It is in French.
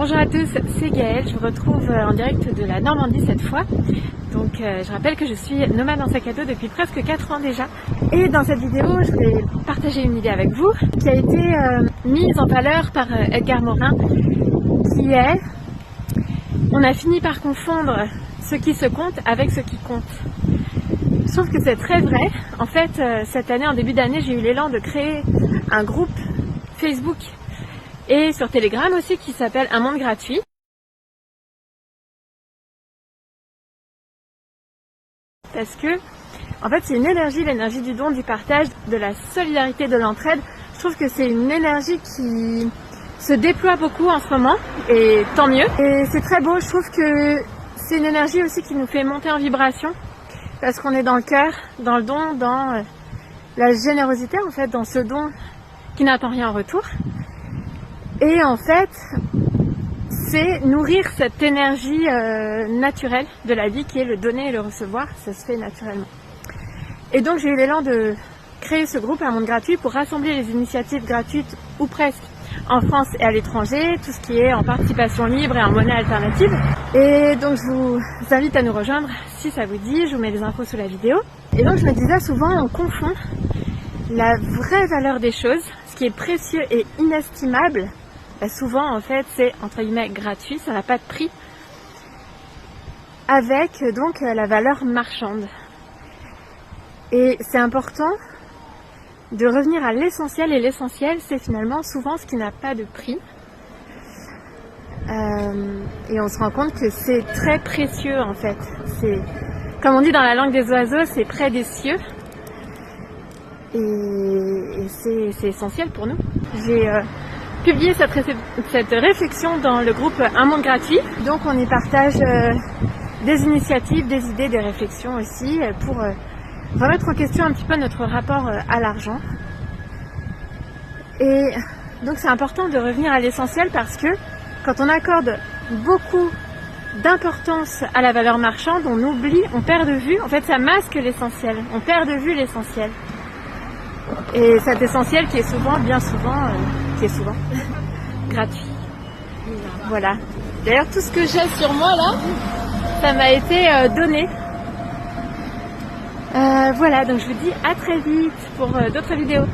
Bonjour à tous, c'est Gaëlle, je vous retrouve en direct de la Normandie cette fois. Donc je rappelle que je suis nomade en sac à dos depuis presque 4 ans déjà. Et dans cette vidéo, je vais partager une idée avec vous qui a été mise en valeur par Edgar Morin, qui est: on a fini par confondre ce qui se compte avec ce qui compte. Je trouve que c'est très vrai. En fait, cette année, en début d'année, j'ai eu l'élan de créer un groupe Facebook et sur Telegram aussi qui s'appelle Un Monde Gratuit. Parce que, en fait, c'est une énergie, l'énergie du don, du partage, de la solidarité, de l'entraide. Je trouve que c'est une énergie qui se déploie beaucoup en ce moment, et tant mieux. Et c'est très beau, je trouve que c'est une énergie aussi qui nous fait monter en vibration, parce qu'on est dans le cœur, dans le don, dans la générosité, en fait, dans ce don qui n'attend rien en retour. Et en fait, c'est nourrir cette énergie naturelle de la vie qui est le donner et le recevoir, ça se fait naturellement. Et donc j'ai eu l'élan de créer ce groupe Un Monde Gratuit pour rassembler les initiatives gratuites ou presque en France et à l'étranger, tout ce qui est en participation libre et en monnaie alternative. Et donc je vous invite à nous rejoindre si ça vous dit, je vous mets les infos sous la vidéo. Et donc je me disais souvent, on confond la vraie valeur des choses, ce qui est précieux et inestimable. Souvent en fait c'est entre guillemets gratuit, ça n'a pas de prix, avec donc la valeur marchande. Et c'est important de revenir à l'essentiel, et l'essentiel c'est finalement souvent ce qui n'a pas de prix. Et on se rend compte que c'est très précieux en fait. C'est, comme on dit dans la langue des oiseaux, c'est près des cieux. Et c'est essentiel pour nous. J'ai publié cette réflexion dans le groupe Un Monde Gratuit. Donc on y partage des initiatives, des idées, des réflexions aussi pour remettre en question un petit peu notre rapport à l'argent. Et donc c'est important de revenir à l'essentiel, parce que quand on accorde beaucoup d'importance à la valeur marchande, on oublie, on perd de vue, en fait ça masque l'essentiel, on perd de vue l'essentiel. Et cet essentiel qui est souvent, bien souvent, gratuit. Voilà. D'ailleurs, tout ce que j'ai sur moi là, ça m'a été donné. Voilà, donc je vous dis à très vite pour d'autres vidéos.